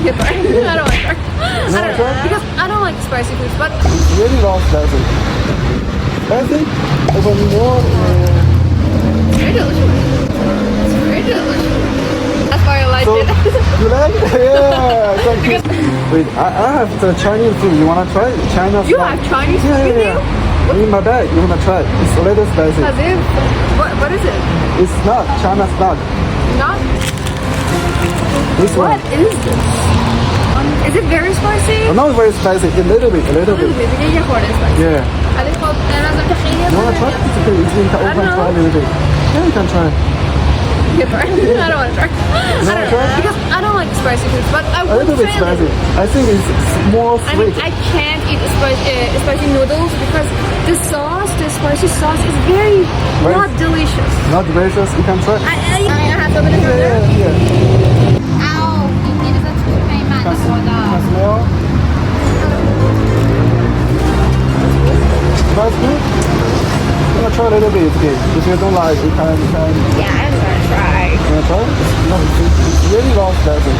Yeah, but I don't like dark. I don't know, because I don't like spicy foods, but It's really not spicy. Spicy? Even more. it's very delicious. It's very delicious. That's why I like So, it. you like it? Yeah, thank you. Wait, I have the Chinese food. You wanna try it? China You snack. have Chinese Yeah, food with yeah, yeah. In my bag, you wanna try it? It's a little spicy. As if, what is it? It's not China snack. Not? This What one. is this? Is it very spicy? Not very spicy. A little bit. A little bit. Because you hold it spicy. Yeah. Are they called? You wanna try it? It's okay. You can I open don't try a know. little bit. Yeah, you can try. I don't want to try. I don't know. Because I don't like spicy foods, but I A would little bit say spicy. I think it's more I mean, sweet. I can't eat spicy noodles because the sauce, the spicy sauce, is very Very- not delicious. Not delicious. You can try. I have to open it from Yeah, there. yeah, yeah. 哦，你的是土飞曼的 Can 国的。 smell. That's good. You wanna try a little bit, it's okay. If you don't like, you can. Yeah, I'm gonna try. You wanna try? No, it's really not spicy.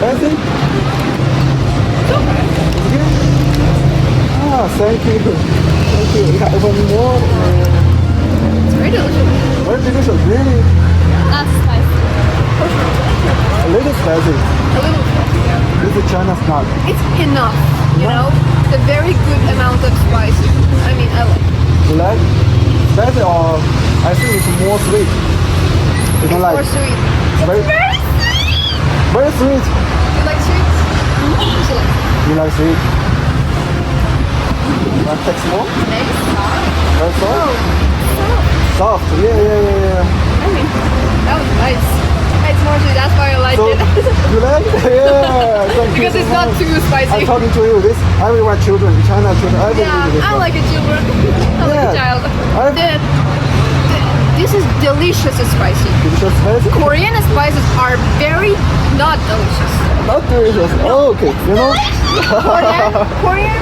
Spicy? It's okay. It's good. Ah, thank you. Thank you. You can open more. It's very delicious. Very delicious. Really, That's spicy. a little spicy. A little spicy, yeah. This is China snack. It's enough, you know? A very good amount of spicy. I mean, I like it. You like spicy or I think it's more sweet. You don't like More sweet. very, very sweet. You like sweet? She likes it. You like sweet? Want to take some more? Maybe soft. Very soft? Soft. Yeah. I mean, that was nice. It's more sweet, that's why I like So it. you like? Yeah. Thank you Because so it's not much. too I'm spicy. talking to you. This everyone children, China children, everyone Yeah, this I one. like a children. I like Yeah. a child. I- This is delicious and spicy. Delicious spicy? Korean spices are very not delicious. Not delicious. Oh, okay. You know? Korean